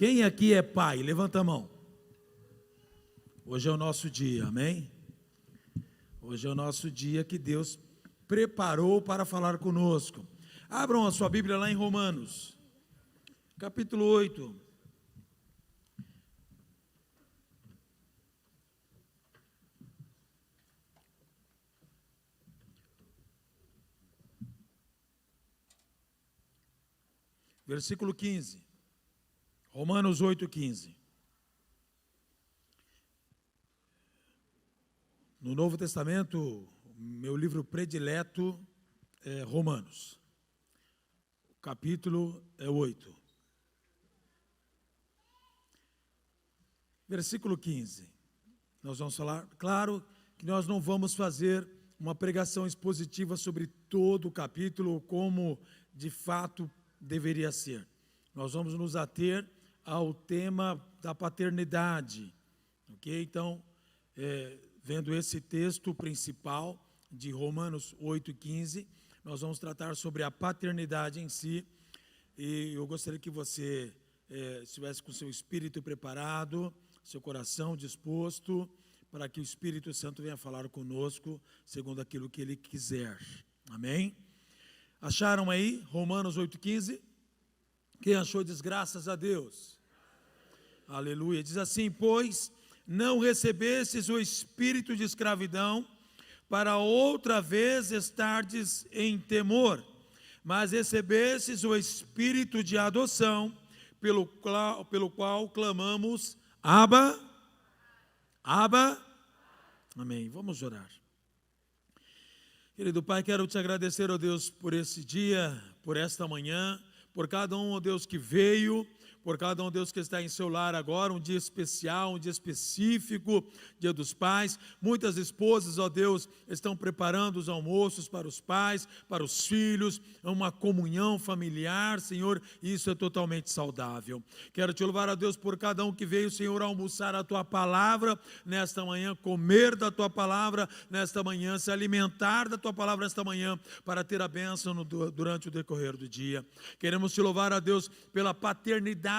Quem aqui é pai? Levanta a mão. Hoje é o nosso dia, amém? Hoje é o nosso dia que Deus preparou para falar conosco. Abram a sua Bíblia lá em Romanos, capítulo 8. Versículo 15. Romanos 8:15. No Novo Testamento, meu livro predileto é Romanos. O capítulo é 8. Versículo 15. Nós vamos falar, claro, que nós não vamos fazer uma pregação expositiva sobre todo o capítulo, como de fato deveria ser. Nós vamos nos ater ao tema da paternidade, ok? Então, vendo esse texto principal de Romanos 8:15, nós vamos tratar sobre a paternidade em si, e eu gostaria que você estivesse com seu espírito preparado, seu coração disposto, para que o Espírito Santo venha falar conosco, segundo aquilo que Ele quiser, amém? Acharam aí, Romanos 8:15? Quem achou diz graças a Deus. Aleluia. Diz assim: pois não recebestes o espírito de escravidão, para outra vez estardes em temor, mas recebestes o espírito de adoção, pelo qual clamamos, Abba, Abba. Amém. Vamos orar. Querido Pai, quero te agradecer, ó Deus, por esse dia, por esta manhã, por cada um, ó Deus, que veio, por cada um, Deus, que está em seu lar agora, um dia especial, um dia específico, Dia dos Pais. Muitas esposas, ó Deus, estão preparando os almoços para os pais, para os filhos, uma comunhão familiar, Senhor, e isso é totalmente saudável. Quero te louvar, ó Deus, por cada um que veio, Senhor, almoçar a Tua Palavra nesta manhã, comer da Tua Palavra nesta manhã, se alimentar da Tua Palavra nesta manhã, para ter a bênção durante o decorrer do dia. Queremos te louvar, ó Deus, pela paternidade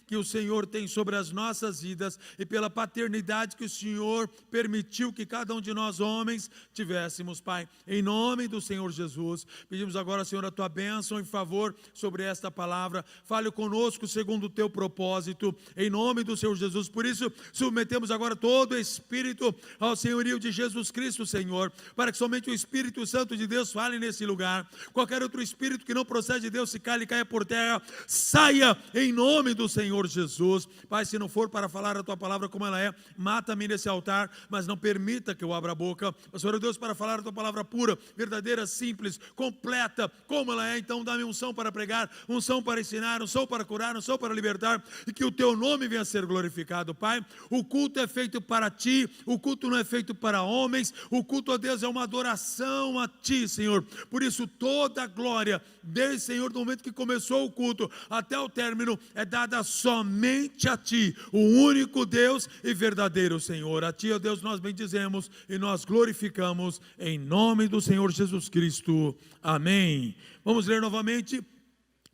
que o Senhor tem sobre as nossas vidas e pela paternidade que o Senhor permitiu que cada um de nós homens tivéssemos, Pai. Em nome do Senhor Jesus, pedimos agora, Senhor, a Tua bênção e favor sobre esta palavra. Fale conosco segundo o Teu propósito, em nome do Senhor Jesus. Por isso, submetemos agora todo o Espírito ao senhorio de Jesus Cristo, Senhor, para que somente o Espírito Santo de Deus fale nesse lugar. Qualquer outro espírito que não procede de Deus se cale e caia por terra, saia em nome do Senhor Jesus. Pai, se não for para falar a Tua palavra como ela é, mata-me nesse altar, mas não permita que eu abra a boca, Senhor Deus, para falar a Tua palavra pura, verdadeira, simples, completa, como ela é. Então dá-me unção para pregar, unção para ensinar, unção para curar, unção para libertar, e que o Teu nome venha a ser glorificado, Pai. O culto é feito para Ti, o culto não é feito para homens, o culto a Deus é uma adoração a Ti, Senhor. Por isso toda a glória, desde, Senhor, do momento que começou o culto até o término, é dada somente a Ti, o único Deus e verdadeiro Senhor. A Ti, ó Deus, nós bendizemos e nós glorificamos em nome do Senhor Jesus Cristo. Amém. Vamos ler novamente.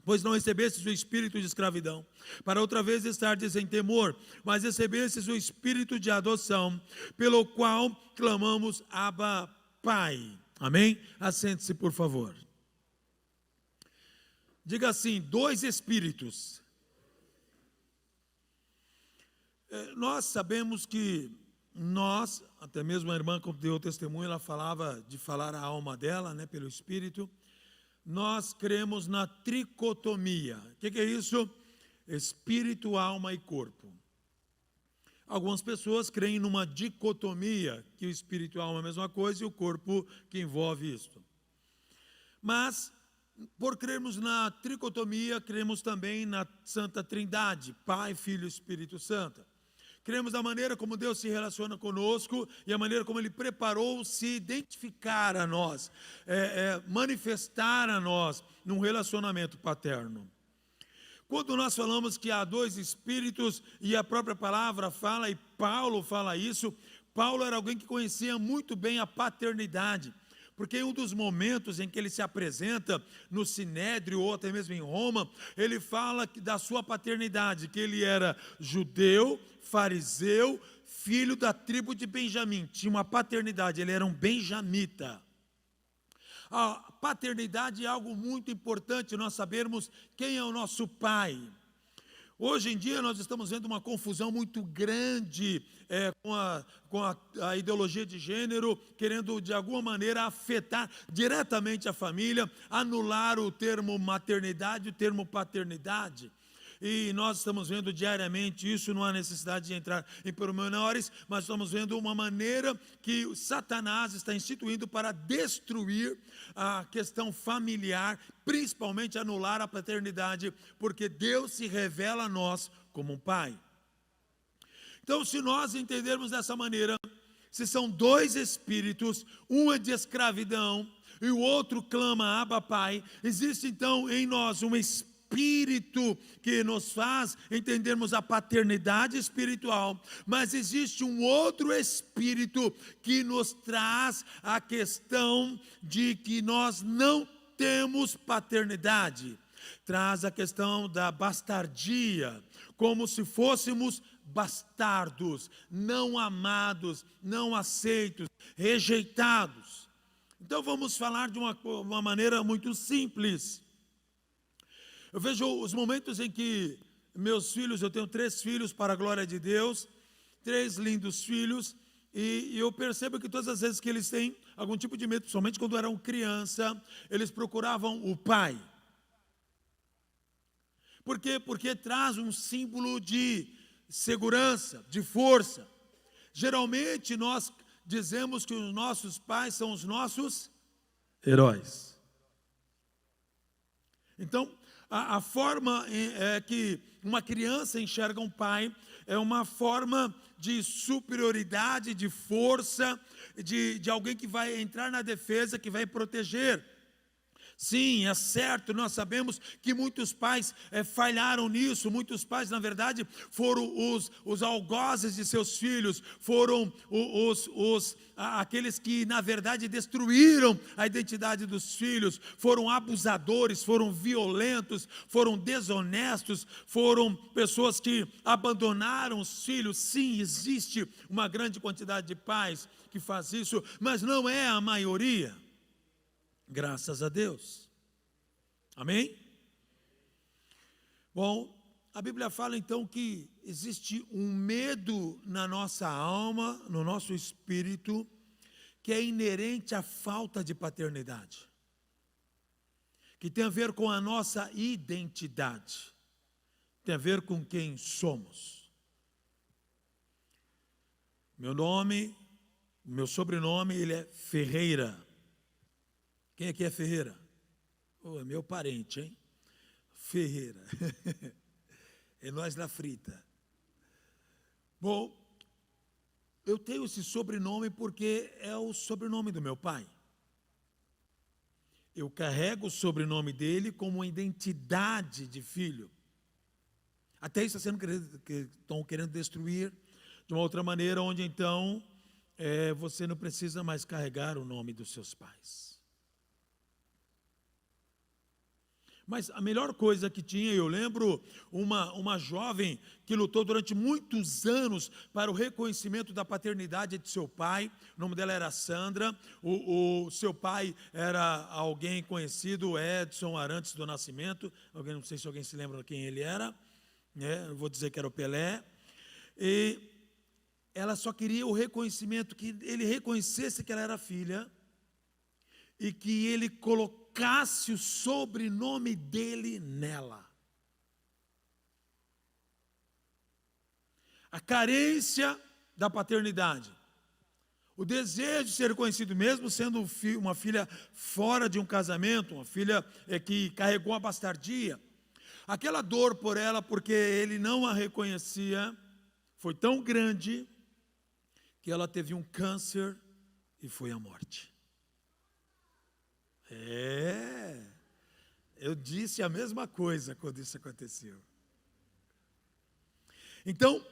Pois não recebestes o espírito de escravidão, para outra vez estardes em temor, mas recebestes o espírito de adoção, pelo qual clamamos, Abba, Pai. Amém? Assente-se, por favor. Diga assim: dois espíritos. Nós sabemos que até mesmo a irmã que deu o testemunho, ela falava de falar a alma dela, né, pelo Espírito. Nós cremos na tricotomia. O que é isso? Espírito, alma e corpo. Algumas pessoas creem numa dicotomia, que o espírito e a alma é a mesma coisa e o corpo que envolve isto. Mas, por crermos na tricotomia, cremos também na Santa Trindade, Pai, Filho e Espírito Santo. Cremos na maneira como Deus se relaciona conosco e a maneira como Ele preparou se identificar a nós, manifestar a nós num relacionamento paterno. Quando nós falamos que há dois espíritos e a própria palavra fala, e Paulo fala isso, Paulo era alguém que conhecia muito bem a paternidade. Porque em um dos momentos em que ele se apresenta no Sinédrio, ou até mesmo em Roma, ele fala da sua paternidade, que ele era judeu, fariseu, filho da tribo de Benjamim, tinha uma paternidade, ele era um benjamita. A paternidade é algo muito importante, nós sabermos quem é o nosso pai. Hoje em dia nós estamos vendo uma confusão muito grande com a ideologia de gênero, querendo de alguma maneira afetar diretamente a família, anular o termo maternidade e o termo paternidade. E nós estamos vendo diariamente isso, não há necessidade de entrar em pormenores, mas estamos vendo uma maneira que Satanás está instituindo para destruir a questão familiar, principalmente anular a paternidade, porque Deus se revela a nós como um pai. Então, se nós entendermos dessa maneira, se são dois espíritos, um é de escravidão e o outro clama Abba Pai, existe então em nós um espírito que nos faz entendermos a paternidade espiritual, mas existe um outro espírito que nos traz a questão de que nós não temos paternidade, traz a questão da bastardia, como se fôssemos bastardos, não amados, não aceitos, rejeitados. Então vamos falar de uma maneira muito simples. Eu vejo os momentos em que meus filhos, eu tenho 3 filhos para a glória de Deus, 3 lindos filhos, e eu percebo que todas as vezes que eles têm algum tipo de medo, somente quando eram criança, eles procuravam o pai. Por quê? Porque traz um símbolo de segurança, de força. Geralmente nós dizemos que os nossos pais são os nossos heróis. Então, a forma que uma criança enxerga um pai é uma forma de superioridade, de força, de alguém que vai entrar na defesa, que vai proteger. Sim, é certo, nós sabemos que muitos pais falharam nisso, muitos pais, na verdade, foram os algozes de seus filhos, foram aqueles que, na verdade, destruíram a identidade dos filhos, foram abusadores, foram violentos, foram desonestos, foram pessoas que abandonaram os filhos. Sim, existe uma grande quantidade de pais que faz isso, mas não é a maioria. Graças a Deus. Amém? Bom, a Bíblia fala então que existe um medo na nossa alma, no nosso espírito, que é inerente à falta de paternidade, que tem a ver com a nossa identidade, tem a ver com quem somos. Meu sobrenome, ele é Ferreira. Quem aqui é Ferreira? É meu parente, hein? Ferreira. É nós na frita. Bom, eu tenho esse sobrenome porque é o sobrenome do meu pai. Eu carrego o sobrenome dele como uma identidade de filho. Até isso estão querendo destruir de uma outra maneira, onde então você não precisa mais carregar o nome dos seus pais. Mas a melhor coisa que tinha, eu lembro uma jovem que lutou durante muitos anos para o reconhecimento da paternidade de seu pai. O nome dela era Sandra. O seu pai era alguém conhecido, Edson Arantes do Nascimento. Não sei se alguém se lembra quem ele era. Eu vou dizer que era o Pelé. E ela só queria o reconhecimento, que ele reconhecesse que ela era filha e que ele colocasse o sobrenome dele nela. A carência da paternidade, o desejo de ser reconhecido, mesmo sendo uma filha fora de um casamento, uma filha que carregou a bastardia, aquela dor por ela, porque ele não a reconhecia, foi tão grande que ela teve um câncer e foi à morte. Eu disse a mesma coisa quando isso aconteceu. Então,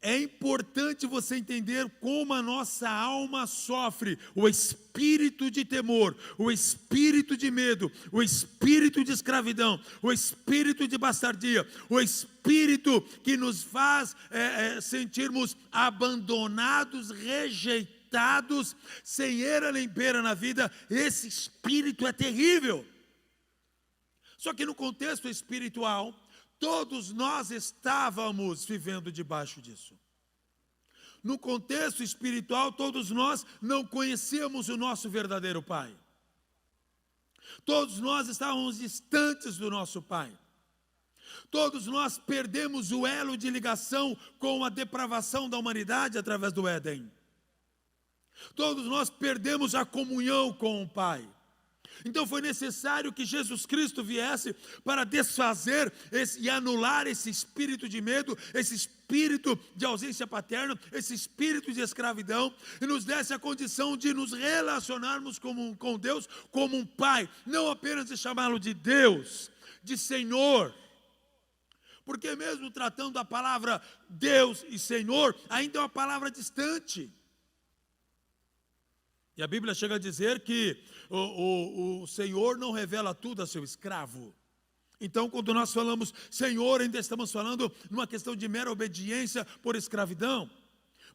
é importante você entender como a nossa alma sofre o espírito de temor, o espírito de medo, o espírito de escravidão, o espírito de bastardia, o espírito que nos faz sentirmos abandonados, rejeitados, sem era nem beira na vida. Esse espírito é terrível. Só que no contexto espiritual, todos nós estávamos vivendo debaixo disso. No contexto espiritual, todos nós não conhecíamos o nosso verdadeiro Pai. Todos nós estávamos distantes do nosso Pai. Todos nós perdemos o elo de ligação com a depravação da humanidade através do Éden. Todos nós perdemos a comunhão com o Pai. Então foi necessário que Jesus Cristo viesse para desfazer e anular esse espírito de medo, esse espírito de ausência paterna, esse espírito de escravidão, e nos desse a condição de nos relacionarmos com Deus como um Pai, não apenas de chamá-lo de Deus, de Senhor. Porque mesmo tratando a palavra Deus e Senhor, ainda é uma palavra distante. E a Bíblia chega a dizer que o Senhor não revela tudo a seu escravo. Então, quando nós falamos Senhor, ainda estamos falando numa questão de mera obediência por escravidão.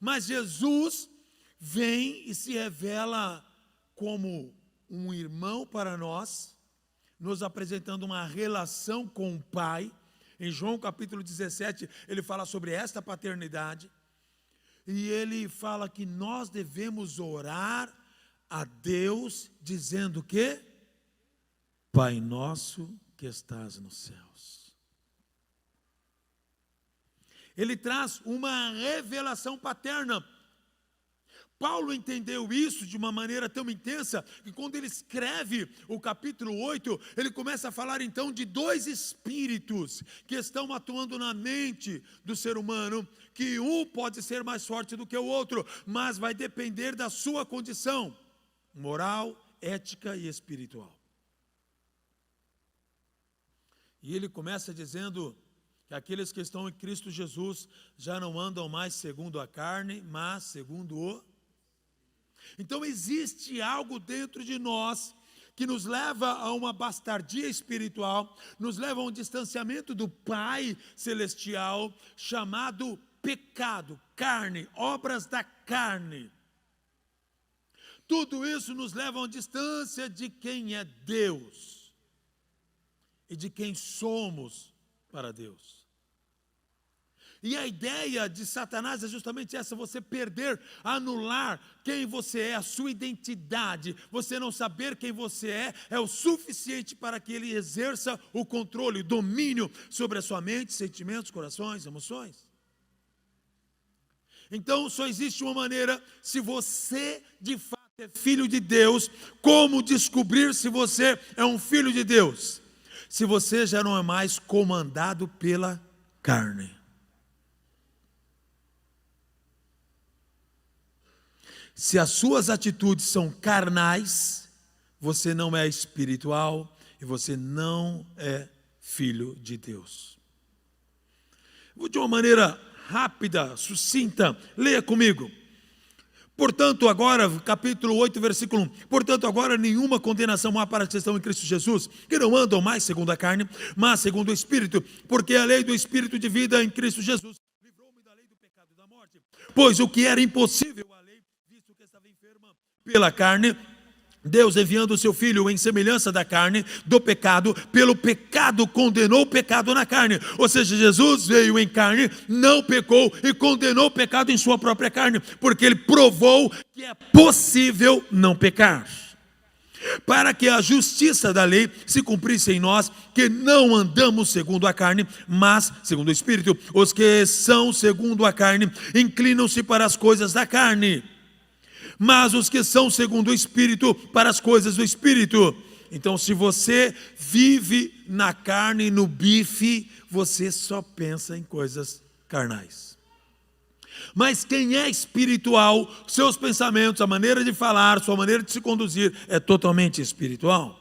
Mas Jesus vem e se revela como um irmão para nós, nos apresentando uma relação com o Pai. Em João capítulo 17, ele fala sobre esta paternidade. E ele fala que nós devemos orar a Deus, dizendo que Pai nosso que estás nos céus. Ele traz uma revelação paterna. Paulo entendeu isso de uma maneira tão intensa que quando ele escreve o capítulo 8, ele começa a falar então de dois espíritos que estão atuando na mente do ser humano, que um pode ser mais forte do que o outro, mas vai depender da sua condição moral, ética e espiritual. E ele começa dizendo que aqueles que estão em Cristo Jesus já não andam mais segundo a carne, mas segundo o... Então existe algo dentro de nós que nos leva a uma bastardia espiritual, nos leva a um distanciamento do Pai Celestial, chamado pecado, carne, obras da carne. Tudo isso nos leva a uma distância de quem é Deus e de quem somos para Deus. E a ideia de Satanás é justamente essa: você perder, anular quem você é, a sua identidade. Você não saber quem você é o suficiente para que ele exerça o controle, o domínio sobre a sua mente, sentimentos, corações, emoções. Então só existe uma maneira, se você de fato é filho de Deus, como descobrir se você é um filho de Deus? Se você já não é mais comandado pela carne. Se as suas atitudes são carnais, você não é espiritual e você não é filho de Deus. Vou de uma maneira rápida, sucinta, leia comigo. Portanto, agora, capítulo 8, versículo 1. Portanto, agora nenhuma condenação há para os que estão em Cristo Jesus, que não andam mais segundo a carne, mas segundo o Espírito, porque a lei do Espírito de vida em Cristo Jesus livrou-me da lei do pecado e da morte. Pois o que era impossível à lei, visto que estava enferma pela carne, Deus, enviando o seu Filho em semelhança da carne, do pecado, pelo pecado condenou o pecado na carne. Ou seja, Jesus veio em carne, não pecou e condenou o pecado em sua própria carne, porque ele provou que é possível não pecar. Para que a justiça da lei se cumprisse em nós, que não andamos segundo a carne, mas segundo o Espírito. Os que são segundo a carne inclinam-se para as coisas da carne, mas os que são segundo o Espírito, para as coisas do Espírito. Então, se você vive na carne, no bife, você só pensa em coisas carnais. Mas quem é espiritual, seus pensamentos, a maneira de falar, sua maneira de se conduzir, é totalmente espiritual.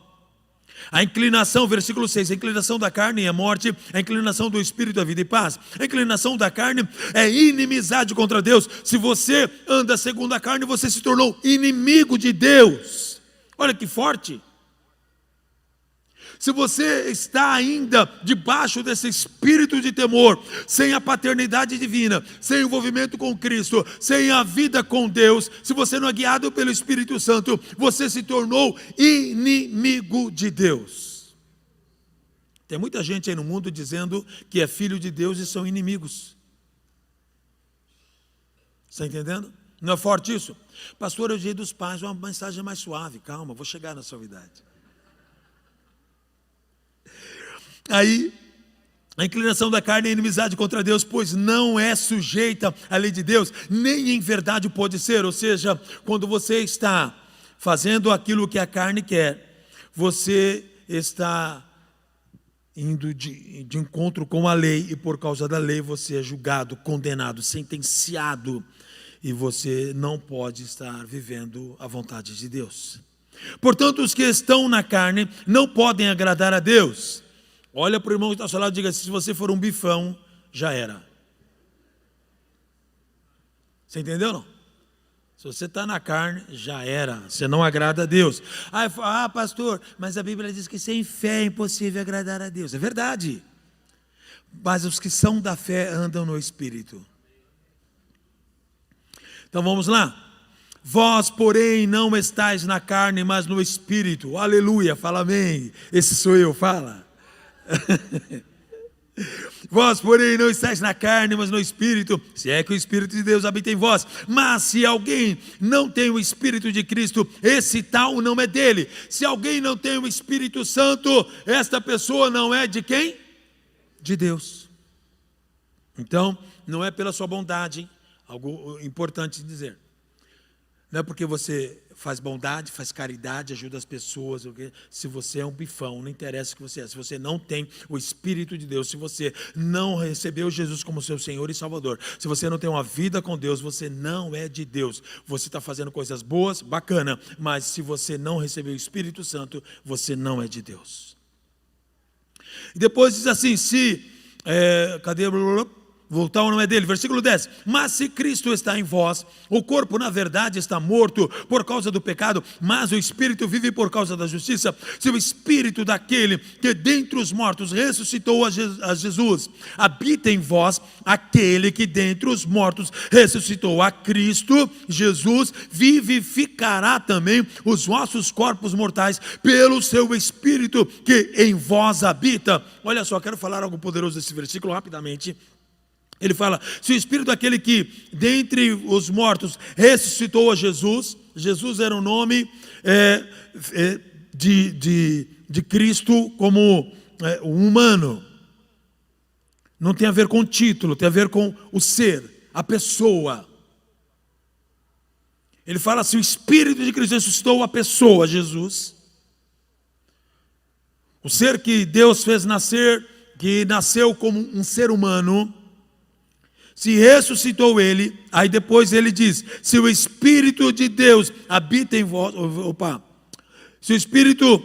A inclinação, versículo 6, a inclinação da carne é morte, a inclinação do espírito é vida e paz. A inclinação da carne é inimizade contra Deus. Se você anda segundo a carne, você se tornou inimigo de Deus. Olha que forte. Se você está ainda debaixo desse espírito de temor, sem a paternidade divina, sem o envolvimento com Cristo, sem a vida com Deus, se você não é guiado pelo Espírito Santo, você se tornou inimigo de Deus. Tem muita gente aí no mundo dizendo que é filho de Deus e são inimigos. Está entendendo? Não é forte isso? Pastor, é o dia dos pais, uma mensagem mais suave. Calma, vou chegar na suavidade. Aí, a inclinação da carne é inimizade contra Deus, pois não é sujeita à lei de Deus, nem em verdade pode ser. Ou seja, quando você está fazendo aquilo que a carne quer, você está indo de encontro com a lei, e por causa da lei você é julgado, condenado, sentenciado, e você não pode estar vivendo a vontade de Deus. Portanto, os que estão na carne não podem agradar a Deus. Olha para o irmão que está ao seu lado e diga: se você for um bifão, já era. Você entendeu ou não? Se você está na carne, já era. Você não agrada a Deus. Pastor, mas a Bíblia diz que sem fé é impossível agradar a Deus. É verdade. Mas os que são da fé andam no Espírito. Então vamos lá. Vós, porém, não estáis na carne, mas no Espírito. Aleluia, fala amém. Esse sou eu, fala. Vós, porém, não estáis na carne, mas no Espírito, se é que o Espírito de Deus habita em vós. Mas se alguém não tem o Espírito de Cristo, esse tal não é dele. Se alguém não tem o Espírito Santo, esta pessoa não é de quem? De Deus. Então, não é pela sua bondade, algo importante dizer. Não é porque você faz bondade, faz caridade, ajuda as pessoas. Se você é um bifão, não interessa o que você é. Se você não tem o Espírito de Deus, se você não recebeu Jesus como seu Senhor e Salvador, se você não tem uma vida com Deus, você não é de Deus. Você está fazendo coisas boas, bacana, mas se você não recebeu o Espírito Santo, você não é de Deus. E depois diz assim, cadê? Voltar o nome dele, versículo 10. Mas se Cristo está em vós, o corpo na verdade está morto por causa do pecado, mas o Espírito vive por causa da justiça. Se o Espírito daquele que dentre os mortos ressuscitou a Jesus habita em vós, aquele que dentre os mortos ressuscitou a Cristo Jesus vivificará também os vossos corpos mortais pelo seu Espírito que em vós habita. Olha só, quero falar algo poderoso desse versículo rapidamente. Ele fala, se o Espírito daquele que dentre os mortos ressuscitou a Jesus, Jesus era o nome de Cristo como um humano. Não tem a ver com o título, tem a ver com o ser, a pessoa. Ele fala, se o Espírito de Cristo ressuscitou a pessoa, Jesus, o ser que Deus fez nascer, que nasceu como um ser humano, se ressuscitou ele, aí depois ele diz, se o Espírito de Deus habita em vós, se o Espírito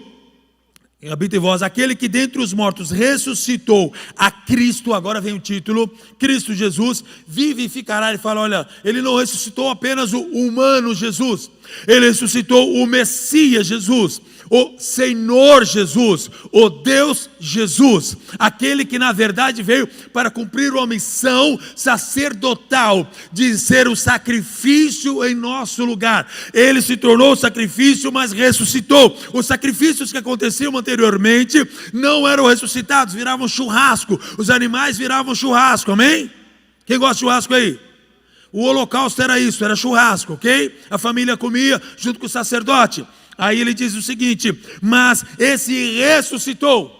habita em vós, aquele que dentre os mortos ressuscitou a Cristo, agora vem o título, Cristo Jesus, vivificará. Ele fala, olha, ele não ressuscitou apenas o humano Jesus, ele ressuscitou o Messias Jesus, o Senhor Jesus, o Deus Jesus, aquele que na verdade veio para cumprir uma missão sacerdotal, de ser o sacrifício em nosso lugar. Ele se tornou o sacrifício, mas ressuscitou. Os sacrifícios que aconteciam anteriormente não eram ressuscitados, viravam churrasco, os animais viravam churrasco, amém? Quem gosta de churrasco aí? O holocausto era isso, era churrasco, ok? A família comia junto com o sacerdote. Aí ele diz o seguinte, mas esse ressuscitou.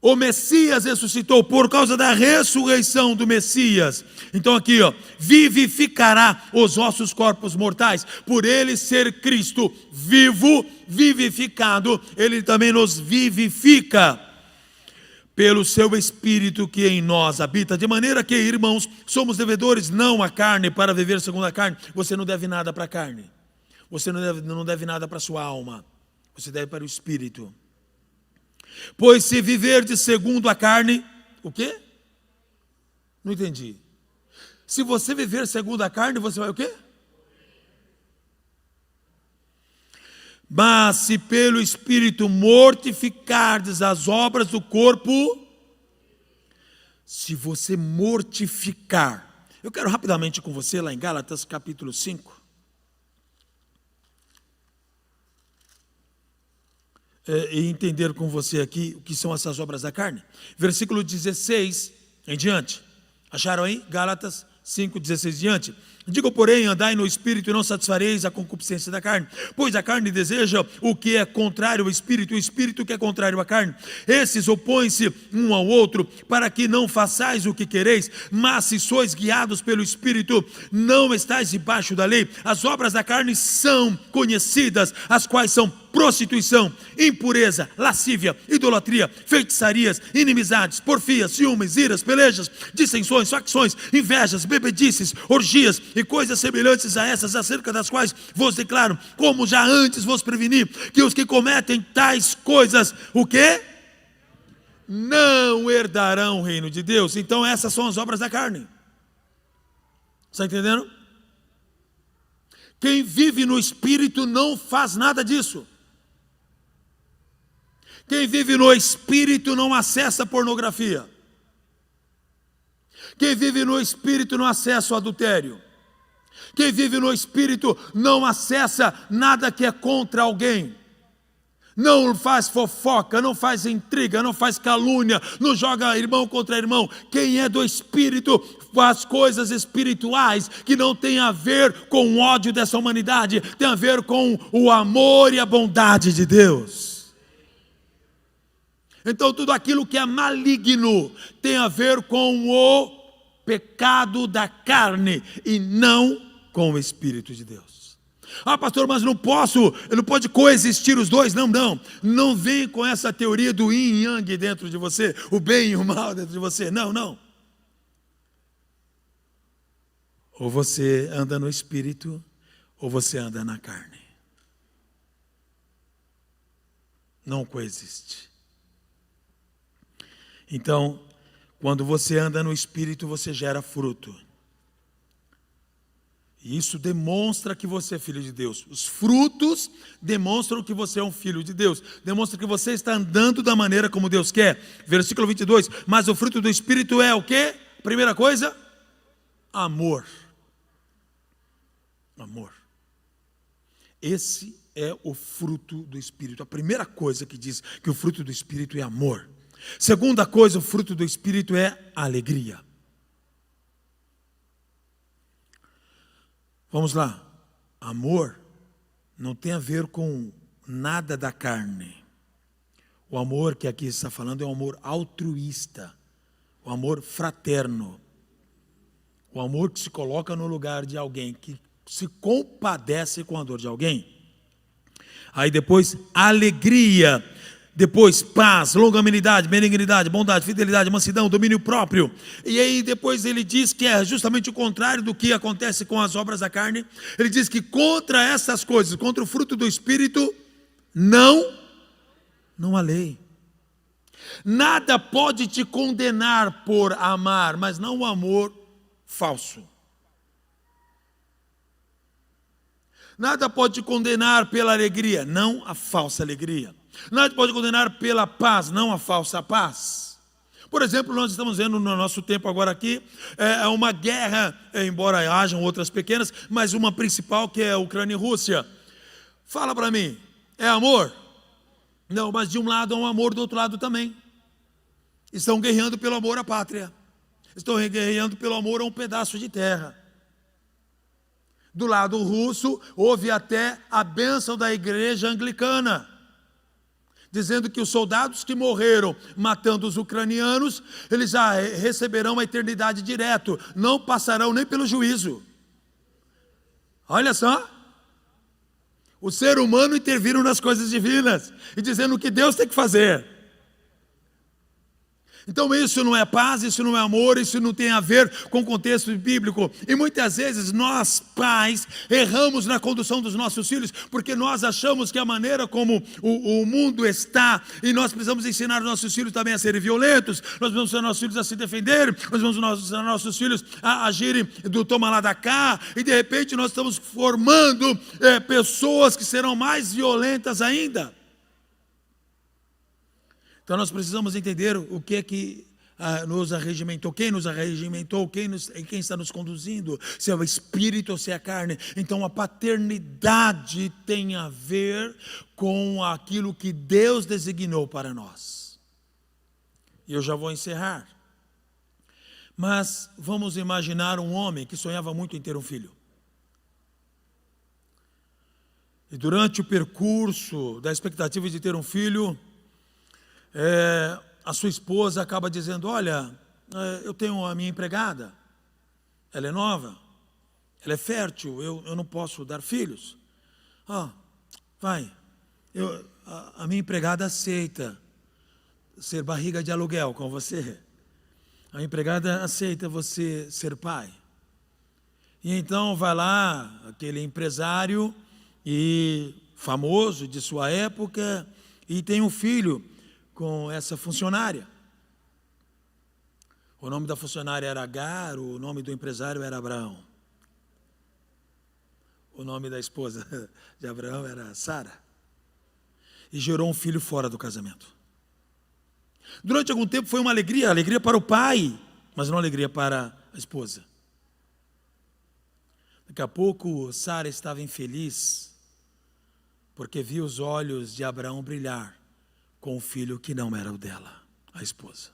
O Messias ressuscitou por causa da ressurreição do Messias. Então aqui, vivificará os vossos corpos mortais. Por ele ser Cristo vivo, vivificado, ele também nos vivifica pelo seu Espírito que em nós habita. De maneira que, irmãos, somos devedores não à carne para viver segundo a carne. Você não deve nada para a carne. Você não deve nada para a sua alma. Você deve para o Espírito. Pois se viverdes segundo a carne, o quê? Não entendi. Se você viver segundo a carne, você vai o quê? Mas se pelo Espírito mortificardes as obras do corpo, se você mortificar. Eu quero rapidamente com você lá em Gálatas capítulo 5. E entender com você aqui o que são essas obras da carne. Versículo 16 em diante. Acharam aí? Gálatas 5, 16 em diante. Digo, porém, andai no Espírito e não satisfareis a concupiscência da carne. Pois a carne deseja o que é contrário ao Espírito, e o Espírito que é contrário à carne. Esses opõem-se um ao outro, para que não façais o que quereis. Mas se sois guiados pelo Espírito, não estáis debaixo da lei. As obras da carne são conhecidas, as quais são prostituição, impureza, lascívia, idolatria, feitiçarias, inimizades, porfias, ciúmes, iras, pelejas, dissensões, facções, invejas, bebedices, orgias e coisas semelhantes a essas, acerca das quais vos declaro, como já antes vos preveni, que os que cometem tais coisas, o quê? Não herdarão o reino de Deus. Então essas são as obras da carne. Está entendendo? Quem vive no Espírito não faz nada disso. Quem vive no Espírito não acessa pornografia. Quem vive no Espírito não acessa o adultério. Quem vive no Espírito não acessa nada que é contra alguém. Não faz fofoca, não faz intriga, não faz calúnia, não joga irmão contra irmão. Quem é do Espírito faz coisas espirituais que não tem a ver com o ódio dessa humanidade, tem a ver com o amor e a bondade de Deus. Então tudo aquilo que é maligno tem a ver com o pecado da carne e não com o Espírito de Deus. Ah, pastor, mas não pode coexistir os dois. Não vem com essa teoria do yin e yang dentro de você, o bem e o mal dentro de você, não. Ou você anda no Espírito, ou você anda na carne. Não coexiste. Então, quando você anda no Espírito, você gera fruto. E isso demonstra que você é filho de Deus. Os frutos demonstram que você é um filho de Deus. Demonstra que você está andando da maneira como Deus quer. Versículo 22. Mas o fruto do Espírito é o quê? Primeira coisa, amor. Amor. Esse é o fruto do Espírito. A primeira coisa que diz que o fruto do Espírito é amor. Segunda coisa, o fruto do Espírito é alegria. Vamos lá. Amor não tem a ver com nada da carne. O amor que aqui está falando é um amor altruísta, o amor fraterno, o amor que se coloca no lugar de alguém, que se compadece com a dor de alguém. Aí depois, alegria. Depois, paz, longanimidade, benignidade, bondade, fidelidade, mansidão, domínio próprio. E aí depois ele diz que é justamente o contrário do que acontece com as obras da carne. Ele diz que contra essas coisas, contra o fruto do Espírito, não há lei. Nada pode te condenar por amar, mas não o amor falso. Nada pode te condenar pela alegria, não a falsa alegria. Nada pode condenar pela paz, não a falsa paz. Por exemplo, nós estamos vendo no nosso tempo agora aqui, uma guerra, embora hajam outras pequenas, mas uma principal que é a Ucrânia e Rússia. Fala para mim, é amor? Não, mas de um lado é um amor, do outro lado também. Estão guerreando pelo amor à pátria. Estão guerreando pelo amor a um pedaço de terra. Do lado russo, houve até a bênção da igreja anglicana, dizendo que os soldados que morreram matando os ucranianos, eles já receberão a eternidade direto, não passarão nem pelo juízo. Olha só, o ser humano interviram nas coisas divinas, e dizendo o que Deus tem que fazer. Então isso não é paz, isso não é amor, isso não tem a ver com o contexto bíblico. E muitas vezes nós, pais, erramos na condução dos nossos filhos, porque nós achamos que a maneira como o mundo está, e nós precisamos ensinar os nossos filhos também a serem violentos, nós vamos ensinar nossos filhos a se defenderem, nós vamos ensinar nossos filhos a agirem do toma lá da cá, e de repente nós estamos formando pessoas que serão mais violentas ainda. Então nós precisamos entender o que é que nos arregimentou, quem nos arregimentou, quem está nos conduzindo, se é o Espírito ou se é a carne. Então a paternidade tem a ver com aquilo que Deus designou para nós. E eu já vou encerrar. Mas vamos imaginar um homem que sonhava muito em ter um filho. E durante o percurso da expectativa de ter um filho, a sua esposa acaba dizendo: olha, eu tenho a minha empregada, ela é nova, ela é fértil, eu não posso dar filhos. A minha empregada aceita ser barriga de aluguel com você. A empregada aceita você ser pai. E então vai lá aquele empresário e famoso de sua época e tem um filho com essa funcionária. O nome da funcionária era Agar, o nome do empresário era Abraão. O nome da esposa de Abraão era Sara. E gerou um filho fora do casamento. Durante algum tempo foi uma alegria para o pai, mas não alegria para a esposa. Daqui a pouco Sara estava infeliz, porque viu os olhos de Abraão brilhar com o filho que não era o dela, a esposa.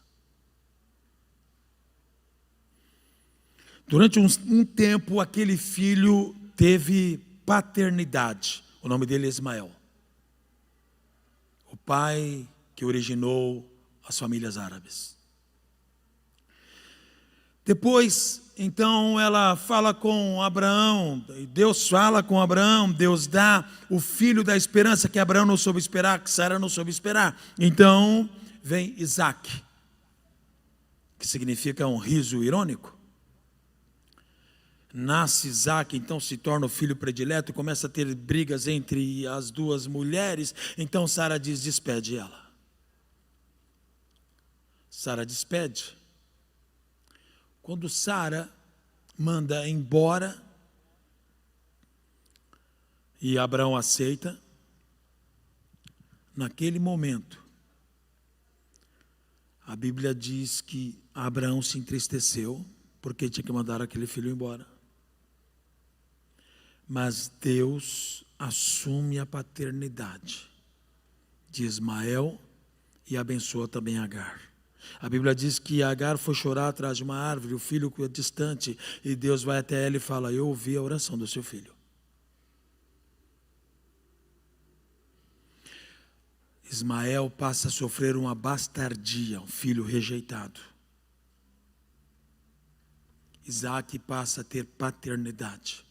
Durante um tempo, aquele filho teve paternidade. O nome dele é Ismael. O pai que originou as famílias árabes. Depois, então, ela fala com Abraão, Deus fala com Abraão, Deus dá o filho da esperança que Abraão não soube esperar, que Sara não soube esperar. Então, vem Isaac, que significa um riso irônico. Nasce Isaac, então se torna o filho predileto, começa a ter brigas entre as duas mulheres, então Sara diz: despede ela. Sara despede. Quando Sara manda embora e Abraão aceita, naquele momento, a Bíblia diz que Abraão se entristeceu porque tinha que mandar aquele filho embora. Mas Deus assume a paternidade de Ismael e abençoa também Agar. A Bíblia diz que Agar foi chorar atrás de uma árvore, o filho é distante, e Deus vai até ela e fala: eu ouvi a oração do seu filho. Ismael passa a sofrer uma bastardia, um filho rejeitado. Isaac passa a ter paternidade.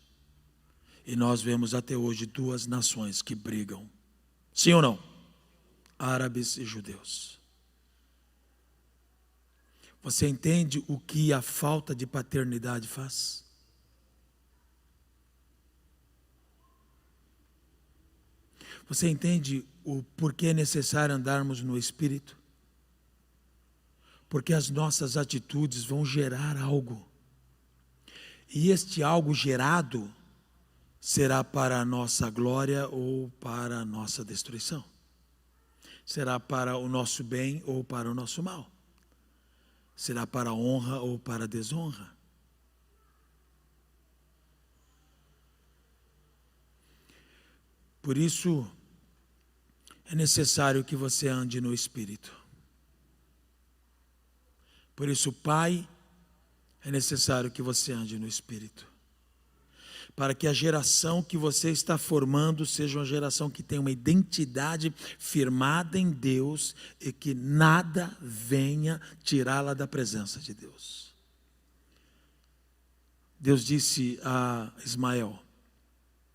E nós vemos até hoje duas nações que brigam. Sim ou não? Árabes e judeus. Você entende o que a falta de paternidade faz? Você entende o porquê é necessário andarmos no Espírito? Porque as nossas atitudes vão gerar algo. E este algo gerado será para a nossa glória ou para a nossa destruição. Será para o nosso bem ou para o nosso mal. Será para a honra ou para a desonra. Por isso, é necessário que você ande no Espírito. Por isso, Pai, é necessário que você ande no Espírito. Para que a geração que você está formando seja uma geração que tem uma identidade firmada em Deus e que nada venha tirá-la da presença de Deus. Deus disse a Ismael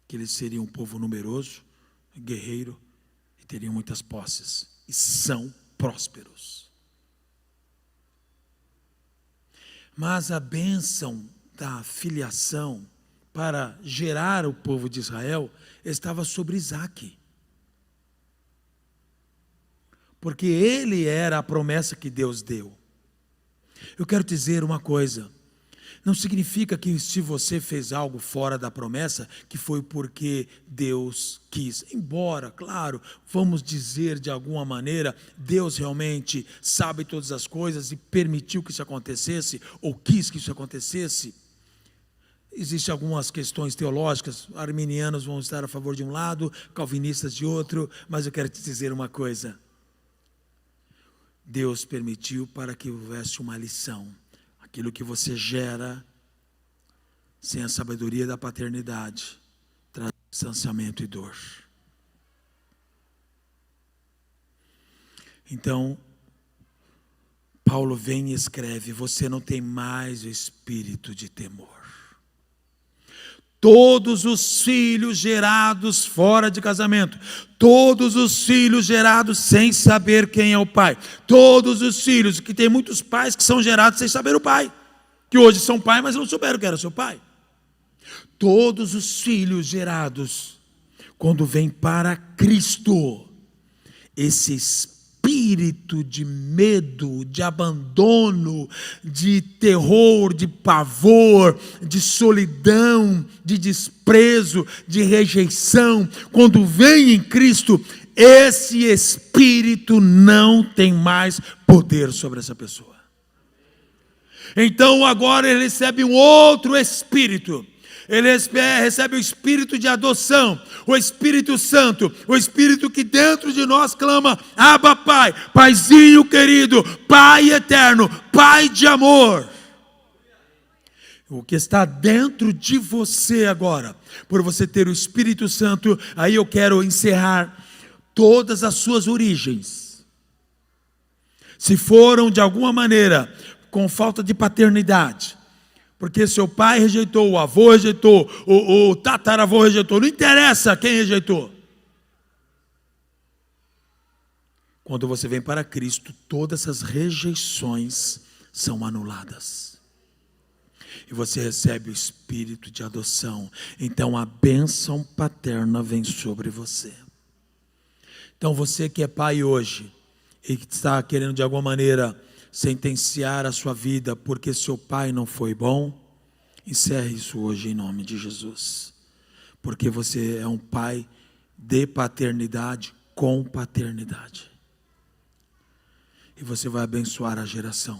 que eles seriam um povo numeroso, guerreiro, e teriam muitas posses, e são prósperos. Mas a bênção da filiação para gerar o povo de Israel estava sobre Isaque. Porque ele era a promessa que Deus deu. Eu quero dizer uma coisa. Não significa que se você fez algo fora da promessa, que foi porque Deus quis. Embora, claro, vamos dizer de alguma maneira, Deus realmente sabe todas as coisas e permitiu que isso acontecesse, ou quis que isso acontecesse. Existem algumas questões teológicas, arminianos vão estar a favor de um lado, calvinistas de outro, mas eu quero te dizer uma coisa. Deus permitiu para que houvesse uma lição. Aquilo que você gera sem a sabedoria da paternidade traz distanciamento e dor. Então, Paulo vem e escreve: você não tem mais o espírito de temor. Todos os filhos gerados fora de casamento, todos os filhos gerados sem saber quem é o pai, todos os filhos, que tem muitos pais que são gerados sem saber o pai, que hoje são pai, mas não souberam que era seu pai. Todos os filhos gerados, quando vem para Cristo, esse espírito de medo, de abandono, de terror, de pavor, de solidão, de desprezo, de rejeição, quando vem em Cristo, esse espírito não tem mais poder sobre essa pessoa. Então agora ele recebe um outro espírito. Ele recebe o espírito de adoção, o Espírito Santo, o Espírito que dentro de nós clama: Abba Pai, Paizinho querido, Pai eterno, Pai de amor. O que está dentro de você agora, por você ter o Espírito Santo, aí eu quero encerrar todas as suas origens. Se foram de alguma maneira com falta de paternidade, porque seu pai rejeitou, o avô rejeitou, o tataravô rejeitou, não interessa quem rejeitou. Quando você vem para Cristo, todas essas rejeições são anuladas. E você recebe o espírito de adoção. Então a bênção paterna vem sobre você. Então você que é pai hoje, e que está querendo de alguma maneira sentenciar a sua vida porque seu pai não foi bom, encerre isso hoje em nome de Jesus, porque você é um pai de paternidade com paternidade, e você vai abençoar a geração.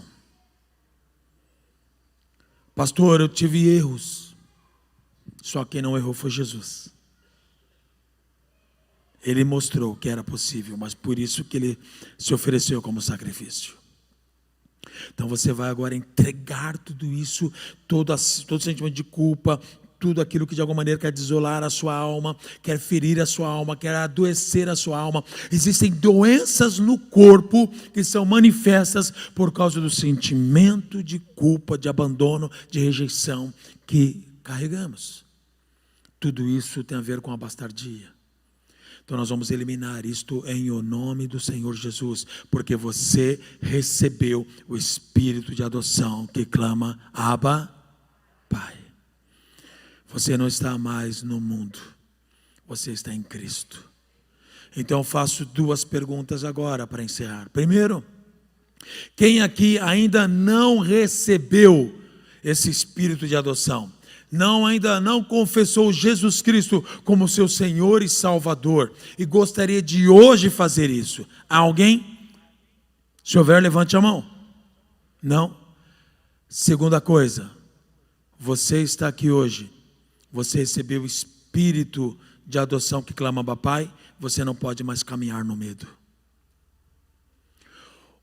Pastor, eu tive erros, só quem não errou foi Jesus. Ele mostrou que era possível, mas por isso que ele se ofereceu como sacrifício. Então você vai agora entregar tudo isso, todo sentimento de culpa, tudo aquilo que de alguma maneira quer desolar a sua alma, quer ferir a sua alma, quer adoecer a sua alma. Existem doenças no corpo que são manifestas por causa do sentimento de culpa, de abandono, de rejeição que carregamos. Tudo isso tem a ver com a bastardia. Então nós vamos eliminar isto em o nome do Senhor Jesus, porque você recebeu o espírito de adoção que clama: Abba, Pai. Você não está mais no mundo, você está em Cristo. Então eu faço duas perguntas agora para encerrar. Primeiro, quem aqui ainda não recebeu esse espírito de adoção? Ainda não confessou Jesus Cristo como seu Senhor e Salvador, e gostaria de hoje fazer isso. Há alguém? Se houver, levante a mão. Não? Segunda coisa, você está aqui hoje, você recebeu o espírito de adoção que clama Abba Pai, você não pode mais caminhar no medo.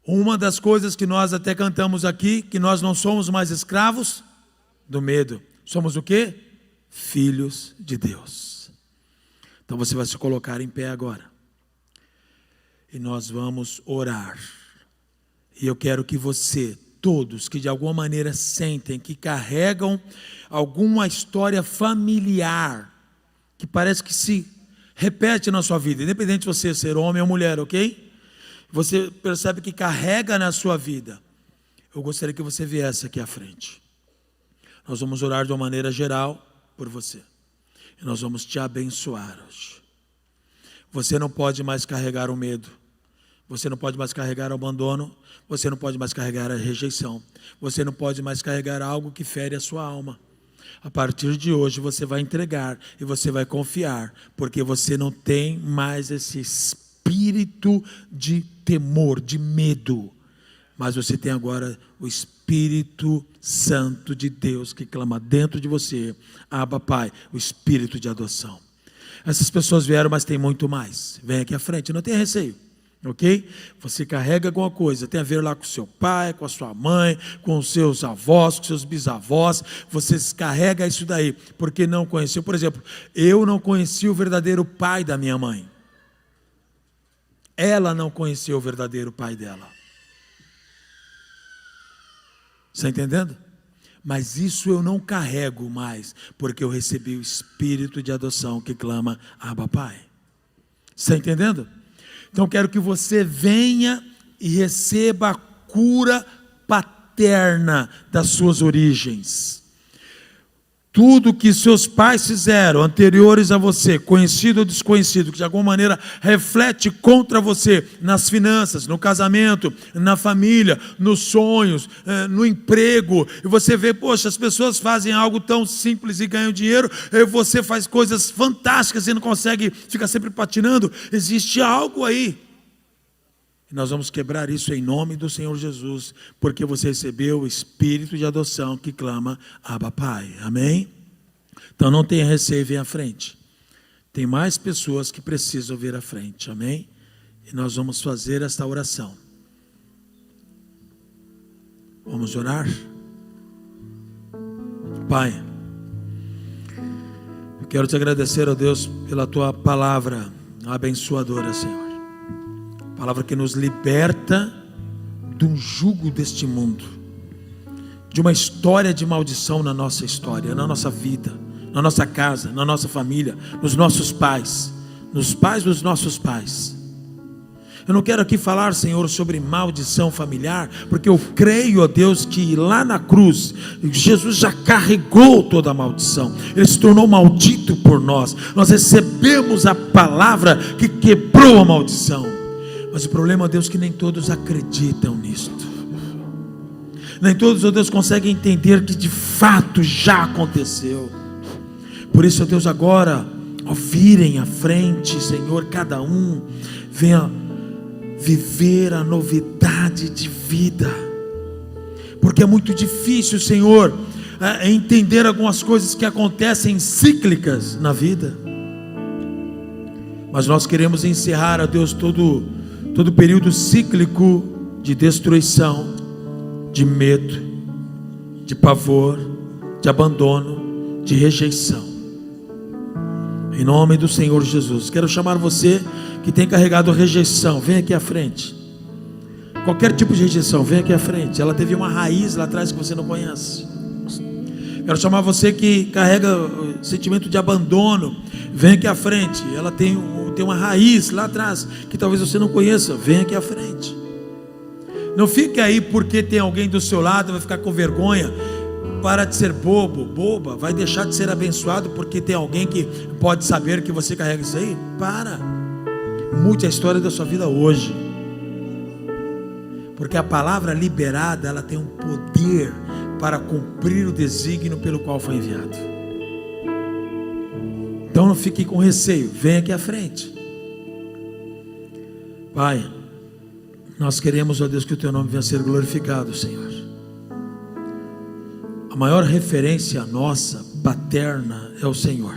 Uma das coisas que nós até cantamos aqui, que nós não somos mais escravos do medo. Somos o quê? Filhos de Deus. Então você vai se colocar em pé agora. E nós vamos orar. E eu quero que você, todos que de alguma maneira sentem que carregam alguma história familiar, que parece que se repete na sua vida, independente de você ser homem ou mulher, ok? Você percebe que carrega na sua vida. eu gostaria que você viesse aqui à frente. Nós vamos orar de uma maneira geral por você. E nós vamos te abençoar hoje. Você não pode mais carregar o medo. Você não pode mais carregar o abandono. Você não pode mais carregar a rejeição. Você não pode mais carregar algo que fere a sua alma. A partir de hoje você vai entregar e você vai confiar, porque você não tem mais esse espírito de temor, de medo, mas você tem agora o Espírito Santo de Deus que clama dentro de você, Abba Pai, o espírito de adoção. Essas pessoas vieram, mas tem muito mais. Vem aqui à frente, não tenha receio. Ok? Você carrega alguma coisa, tem a ver lá com seu pai, com a sua mãe, com os seus avós, com os seus bisavós. Você carrega isso daí, porque não conheceu. Por exemplo, eu não conheci o verdadeiro pai da minha mãe. Ela não conheceu o verdadeiro pai dela. Está entendendo? Mas isso eu não carrego mais, porque eu recebi o espírito de adoção que clama Abba Pai. Está entendendo? Então quero que você venha e receba a cura paterna das suas origens. Tudo que seus pais fizeram anteriores a você, conhecido ou desconhecido, que de alguma maneira reflete contra você nas finanças, no casamento, na família, nos sonhos, no emprego, e você vê, poxa, as pessoas fazem algo tão simples e ganham dinheiro, e você faz coisas fantásticas e não consegue, fica sempre patinando. Existe algo aí. E nós vamos quebrar isso em nome do Senhor Jesus, porque você recebeu o espírito de adoção que clama Abba Pai. Amém? Então não tenha receio, vem à frente. Tem mais pessoas que precisam vir à frente. Amém? E nós vamos fazer esta oração. Vamos orar? Pai, eu quero te agradecer, ó Deus, pela tua palavra abençoadora, Senhor. Palavra que nos liberta de um jugo deste mundo, de uma história de maldição na nossa história, na nossa vida, na nossa casa, na nossa família, nos nossos pais, nos pais dos nossos pais. Eu não quero aqui falar, Senhor, sobre maldição familiar, porque eu creio, ó Deus, que lá na cruz, Jesus já carregou toda a maldição. Ele se tornou maldito por nós. Nós recebemos a palavra que quebrou a maldição. Mas o problema, ó Deus, é que nem todos acreditam nisto. Nem todos, ó Deus, conseguem entender que de fato já aconteceu. Por isso, ó Deus, agora, ó, virem à frente, Senhor, cada um venha viver a novidade de vida. Porque é muito difícil, Senhor, entender algumas coisas que acontecem cíclicas na vida. Mas nós queremos encerrar, ó Deus, todo período cíclico de destruição, de medo, de pavor, de abandono, de rejeição. Em nome do Senhor Jesus, quero chamar você que tem carregado rejeição, vem aqui à frente. Qualquer tipo de rejeição, vem aqui à frente. Ela teve uma raiz lá atrás que você não conhece. Quero chamar você que carrega o sentimento de abandono, vem aqui à frente. Ela tem uma raiz lá atrás que talvez você não conheça, vem aqui à frente. Não fique aí porque tem alguém do seu lado, vai ficar com vergonha. Para de ser bobo, boba, vai deixar de ser abençoado porque tem alguém que pode saber que você carrega isso aí. Para, mude a história da sua vida hoje, porque a palavra liberada, ela tem um poder para cumprir o desígnio pelo qual foi enviado. Então não fique com receio, vem aqui à frente. Pai, nós queremos, ó Deus, que o teu nome venha a ser glorificado, Senhor. A maior referência nossa, paterna, é o Senhor.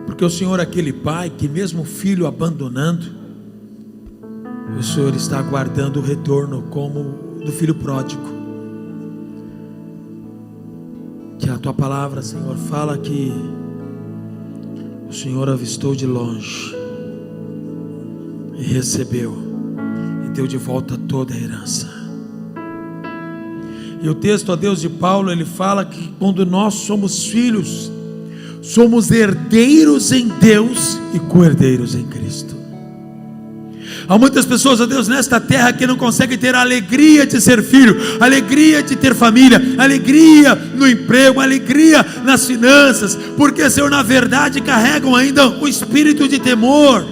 Porque o Senhor é aquele Pai que mesmo o filho abandonando, o Senhor está aguardando o retorno como do filho pródigo. Que a tua palavra, Senhor, fala que o Senhor avistou de longe e recebeu e deu de volta toda a herança. E o texto, ó Deus, de Paulo, ele fala que quando nós somos filhos, somos herdeiros em Deus e co-herdeiros em Cristo. Há muitas pessoas, ó Deus, nesta terra que não conseguem ter a alegria de ser filho, alegria de ter família, alegria no emprego, alegria nas finanças, porque, Senhor, na verdade carregam ainda o espírito de temor.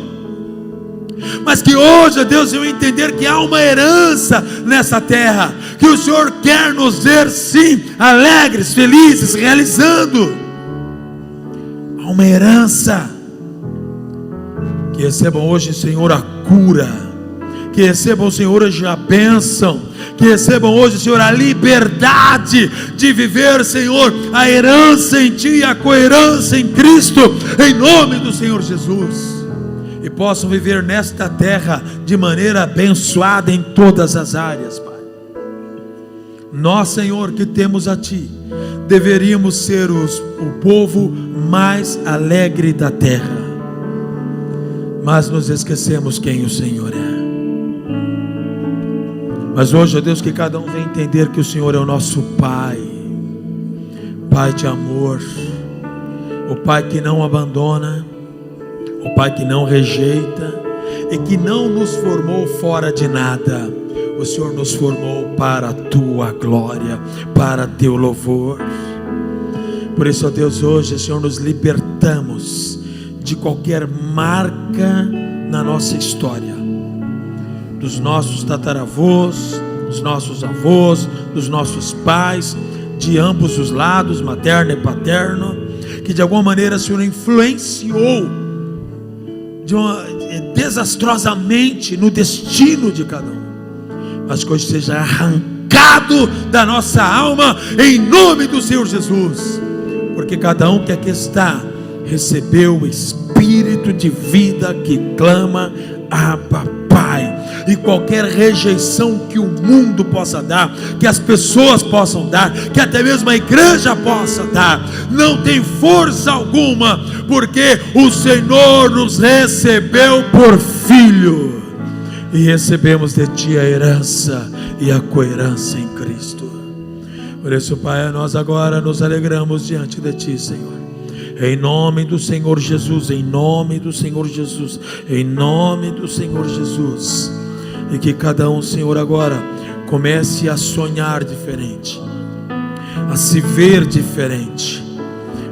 Mas que hoje, ó Deus, eu entender que há uma herança nessa terra, que o Senhor quer nos ver sim, alegres, felizes, realizando. Há uma herança. Que recebam hoje, Senhor, a cura, que recebam, Senhor, hoje a bênção, que recebam hoje, Senhor, a liberdade de viver, Senhor, a herança em Ti e a coerência em Cristo, em nome do Senhor Jesus, e possam viver nesta terra de maneira abençoada em todas as áreas, Pai. Nós, Senhor, que temos a Ti, deveríamos ser o povo mais alegre da terra, mas nos esquecemos quem o Senhor é. Mas hoje, ó Deus, que cada um venha entender que o Senhor é o nosso Pai, Pai de amor, o Pai que não abandona, o Pai que não rejeita e que não nos formou fora de nada. O Senhor nos formou para a Tua glória, para Teu louvor. Por isso, ó Deus, hoje, Senhor, nos libertamos de qualquer marca na nossa história, dos nossos tataravôs, dos nossos avós, dos nossos pais, de ambos os lados, materno e paterno, que de alguma maneira, Senhor, influenciou desastrosamente no destino de cada um, mas que hoje seja arrancado da nossa alma, em nome do Senhor Jesus, porque cada um que aqui está recebeu o Espírito de vida que clama, Abba, Pai. E qualquer rejeição que o mundo possa dar, que as pessoas possam dar, que até mesmo a igreja possa dar, não tem força alguma, porque o Senhor nos recebeu por filho, e recebemos de Ti a herança e a coerência em Cristo. Por isso, Pai, nós agora nos alegramos diante de Ti, Senhor, em nome do Senhor Jesus, em nome do Senhor Jesus, em nome do Senhor Jesus. E que cada um, Senhor, agora comece a sonhar diferente, a se ver diferente,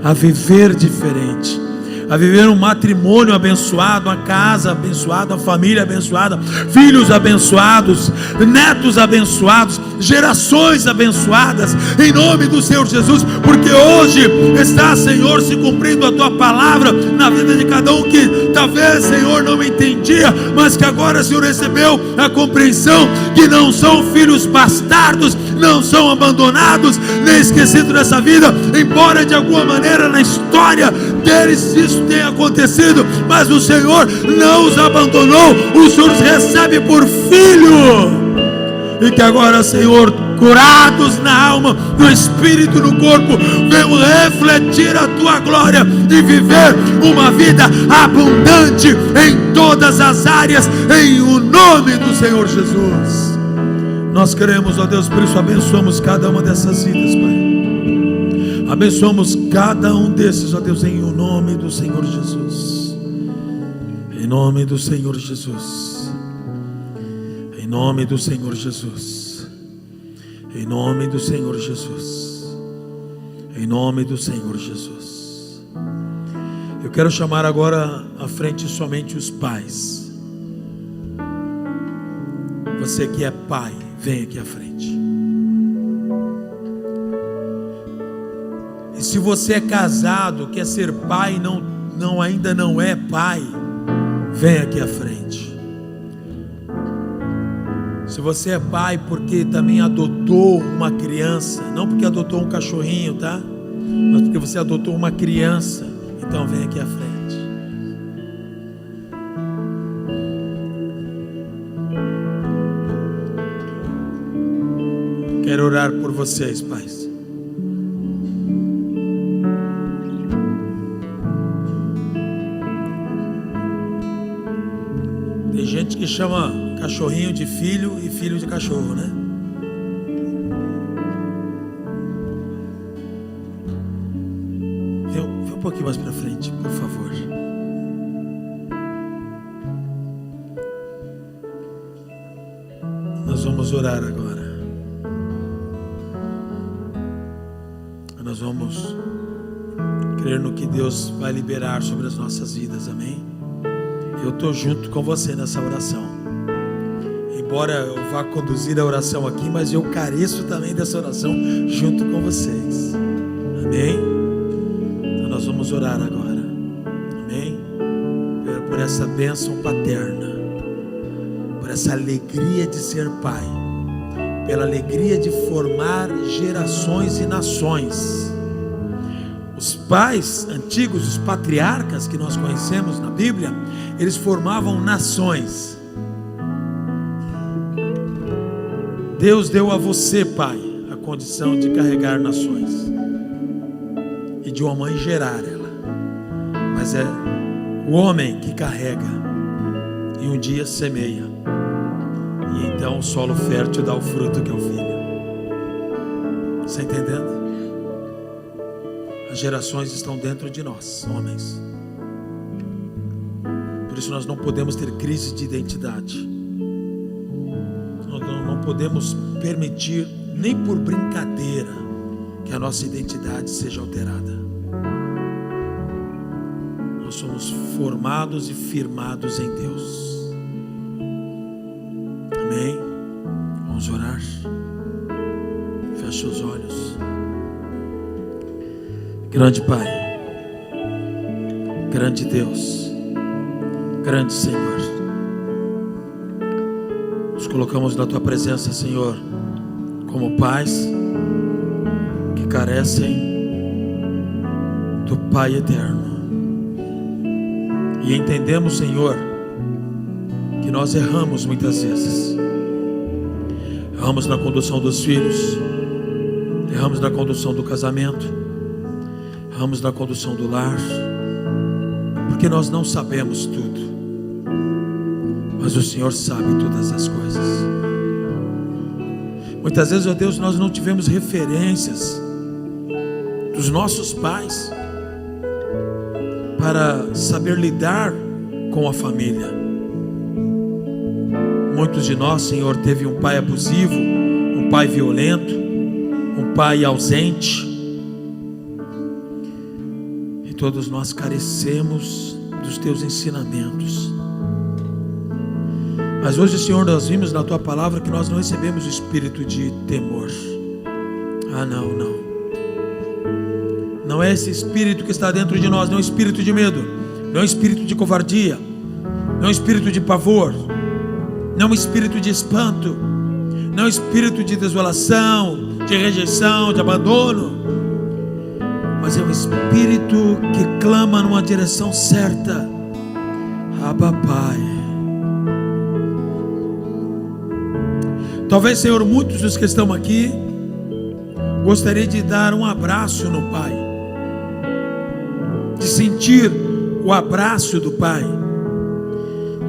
a viver diferente, a viver um matrimônio abençoado, uma casa abençoada, uma família abençoada, filhos abençoados, netos abençoados, gerações abençoadas, em nome do Senhor Jesus, porque hoje está, Senhor, se cumprindo a Tua palavra na vida de cada um que talvez, Senhor, não entendia, mas que agora, Senhor, recebeu a compreensão que não são filhos bastardos, não são abandonados, nem esquecidos dessa vida, embora de alguma maneira na história deles isso tenha acontecido, mas o Senhor não os abandonou, o Senhor os recebe por filho. E que agora, Senhor, curados na alma, no espírito, no corpo, venham refletir a Tua glória e viver uma vida abundante em todas as áreas, em o nome do Senhor Jesus. Nós queremos, ó Deus, por isso abençoamos cada uma dessas vidas, Pai. Abençoamos cada um desses, ó Deus, em o nome do Senhor Jesus. Em nome do Senhor Jesus. Em nome do Senhor Jesus. Em nome do Senhor Jesus. Em nome do Senhor Jesus. Eu quero chamar agora à frente somente os pais. Você que é pai, vem aqui à frente. E se você é casado, quer ser pai, ainda não é pai, vem aqui à frente. Se você é pai porque também adotou uma criança, não porque adotou um cachorrinho, tá? Mas porque você adotou uma criança, então vem aqui à frente. Quero orar por vocês, pais. Tem gente que chama cachorrinho de filho e filho de cachorro, né? Vem um pouquinho mais para frente, por favor. vamos orar agora. Nós vamos crer no que Deus vai liberar sobre as nossas vidas, amém? Eu estou junto com você nessa oração. Embora eu vá conduzir a oração aqui, mas eu careço também dessa oração junto com vocês, amém? Então nós vamos orar agora, amém? Por essa bênção paterna, por essa alegria de ser pai, pela alegria de formar gerações e nações. Os pais antigos, os patriarcas que nós conhecemos na Bíblia, eles formavam nações. Deus deu a você, pai, a condição de carregar nações e de uma mãe gerar ela, mas é o homem que carrega e um dia semeia, e então o solo fértil dá o fruto que é o filho. Está entendendo? As gerações estão dentro de nós, homens. Por isso nós não podemos ter crise de identidade. Nós não podemos permitir, nem por brincadeira, que a nossa identidade seja alterada. Nós somos formados e firmados em Deus. Amém? Vamos orar. Feche os olhos. Grande Pai, grande Deus, grande Senhor, nos colocamos na Tua presença, Senhor, como pais que carecem do Pai eterno, e entendemos, Senhor, que nós erramos muitas vezes. Erramos na condução dos filhos, erramos na condução do casamento, erramos na condução do lar, porque nós não sabemos tudo, mas o Senhor sabe todas as coisas. Muitas vezes, ó Deus, nós não tivemos referências dos nossos pais para saber lidar com a família. Muitos de nós, Senhor, teve um pai abusivo, um pai violento, um pai ausente. Todos nós carecemos dos Teus ensinamentos. Mas hoje, Senhor, nós vimos na Tua palavra que nós não recebemos o espírito de temor. Não. Não é esse espírito que está dentro de nós, não é espírito de medo, não é espírito de covardia, não é espírito de pavor, não é espírito de espanto, não é espírito de desolação, de rejeição, de abandono, mas é um espírito que clama numa direção certa. Abba, Pai. Talvez, Senhor, muitos dos que estão aqui gostaria de dar um abraço no Pai, de sentir o abraço do Pai,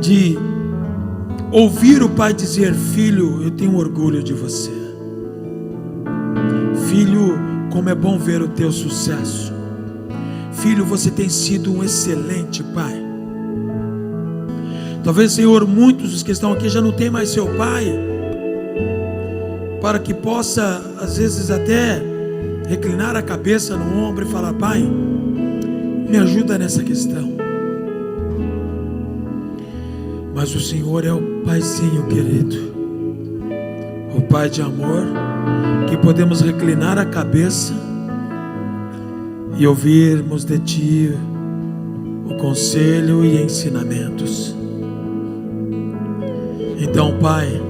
de ouvir o Pai dizer: filho, eu tenho orgulho de você. Filho, como é bom ver o teu sucesso. Filho, você tem sido um excelente pai. Talvez, Senhor, muitos dos que estão aqui já não tem mais seu pai, para que possa, às vezes, até reclinar a cabeça no ombro e falar: Pai, me ajuda nessa questão. Mas o Senhor é o Paizinho querido, o Pai de amor, que podemos reclinar a cabeça e ouvirmos de Ti o conselho e ensinamentos. Então, Pai,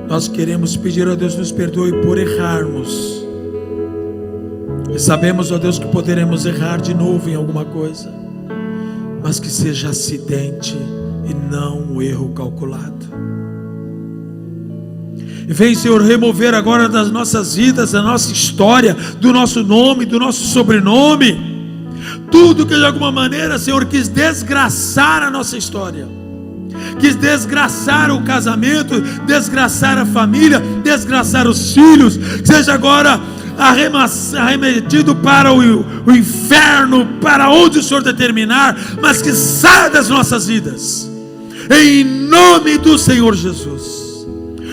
nós queremos pedir a Deus nos perdoe por errarmos, e sabemos, ó Deus, que poderemos errar de novo em alguma coisa, mas que seja acidente e não um erro calculado. E vem, Senhor, remover agora das nossas vidas, da nossa história, do nosso nome, do nosso sobrenome, tudo que de alguma maneira, Senhor, quis desgraçar a nossa história, quis desgraçar o casamento, desgraçar a família, desgraçar os filhos, seja agora arremetido para o inferno, para onde o Senhor determinar, mas que saia das nossas vidas, em nome do Senhor Jesus.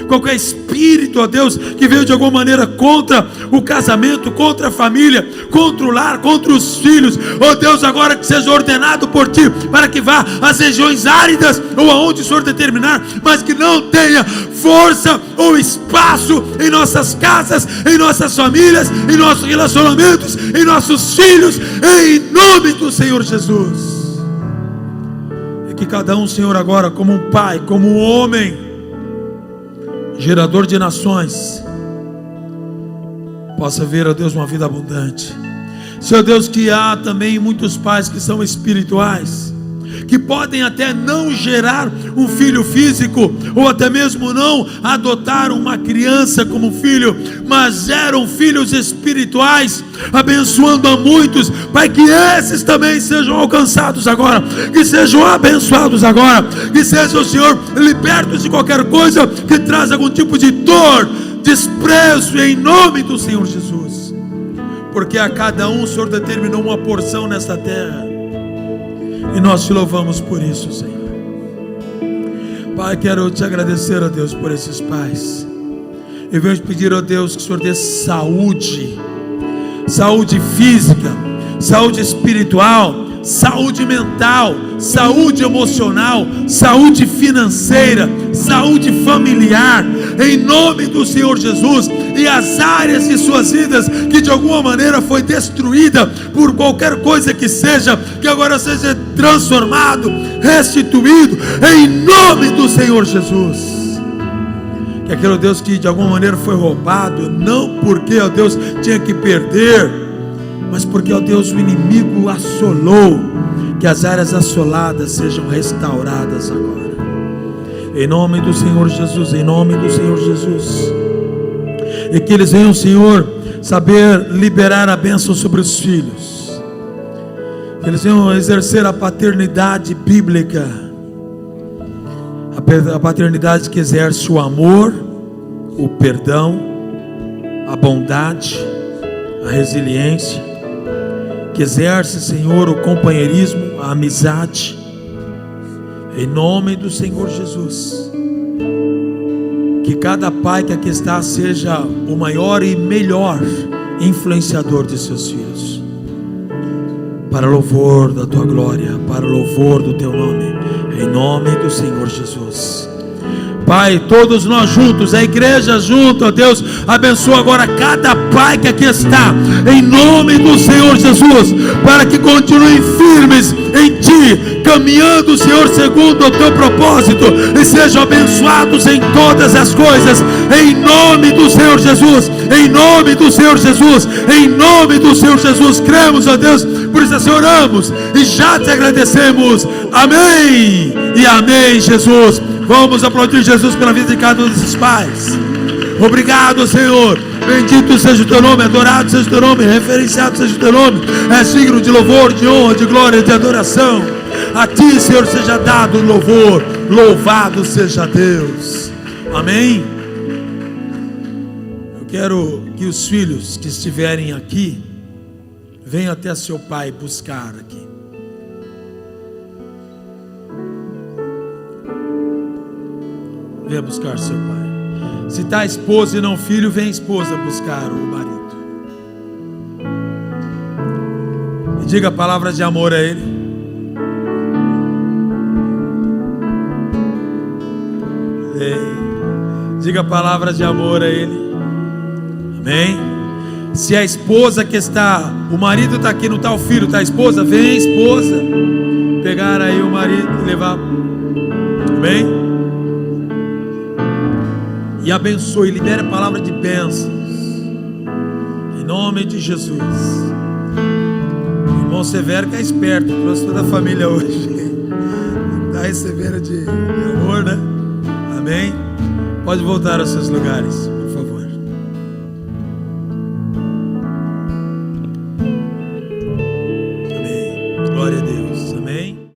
qualquer espírito, ó Deus, que veio de alguma maneira contra o casamento, contra a família, contra o lar, contra os filhos, ó Deus, agora que seja ordenado por Ti, para que vá às regiões áridas, ou aonde o Senhor determinar, mas que não tenha força ou espaço em nossas casas, em nossas famílias, em nossos relacionamentos, em nossos filhos, em nome do Senhor Jesus. E que cada um, Senhor, agora como um pai, como um homem, gerador de nações, possa ver, ó Deus, uma vida abundante. Senhor Deus, que há também muitos pais que são espirituais, que podem até não gerar um filho físico, ou até mesmo não adotar uma criança como filho, mas geram filhos espirituais, abençoando a muitos. Pai, que esses também sejam alcançados agora, que sejam abençoados agora, que sejam, Senhor, libertos de qualquer coisa que traz algum tipo de dor, desprezo, em nome do Senhor Jesus. Porque a cada um o Senhor determinou uma porção nesta terra, e nós te louvamos por isso, Senhor. Pai, quero te agradecer, ó Deus, por esses pais. Eu venho te pedir, ó Deus, que o Senhor dê saúde, saúde física, saúde espiritual, saúde mental, saúde emocional, saúde financeira, saúde familiar, em nome do Senhor Jesus. E as áreas de suas vidas que de alguma maneira foi destruída por qualquer coisa que seja, que agora seja transformado, restituído, em nome do Senhor Jesus. Que aquele Deus que de alguma maneira foi roubado, não porque, ó Deus, tinha que perder, mas porque, ó Deus, o inimigo assolou, que as áreas assoladas sejam restauradas agora, em nome do Senhor Jesus, em nome do Senhor Jesus. E que eles venham, Senhor, saber liberar a bênção sobre os filhos, que eles venham exercer a paternidade bíblica, a paternidade que exerce o amor, o perdão, a bondade, a resiliência, que exerce, Senhor, o companheirismo, a amizade, em nome do Senhor Jesus. Que cada pai que aqui está seja o maior e melhor influenciador de seus filhos, para louvor da tua glória, para louvor do teu nome, em nome do Senhor Jesus. Pai, todos nós juntos, a igreja junto, ó Deus, abençoa agora cada pai que aqui está, em nome do Senhor Jesus, para que continuem firmes em Ti, caminhando, Senhor, segundo o Teu propósito, e sejam abençoados em todas as coisas, em nome do Senhor Jesus, em nome do Senhor Jesus, em nome do Senhor Jesus. Cremos, ó Deus, por isso assim oramos e já te agradecemos. Amém e amém, Jesus. Vamos aplaudir Jesus pela vida de cada um desses pais. Obrigado, Senhor. Bendito seja o teu nome, adorado seja o teu nome, referenciado seja o teu nome. É signo de louvor, de honra, de glória, de adoração. A Ti, Senhor, seja dado louvor. Louvado seja Deus. Amém. Eu quero que os filhos que estiverem aqui venham até seu pai buscar aqui. Venha buscar seu pai. Se está a esposa e não filho, vem a esposa buscar o marido. E diga palavras de amor a ele. Diga palavras de amor a ele. Amém. Se a esposa que está, o marido está aqui, não está o filho, está a esposa, vem a esposa pegar aí o marido e levar. Amém. E abençoe, libere a palavra de bênçãos, em nome de Jesus. Irmão Severo que é esperto, trouxe toda a família hoje. Está recebendo de amor, né? Amém. Pode voltar aos seus lugares, por favor. Amém. Glória a Deus. Amém.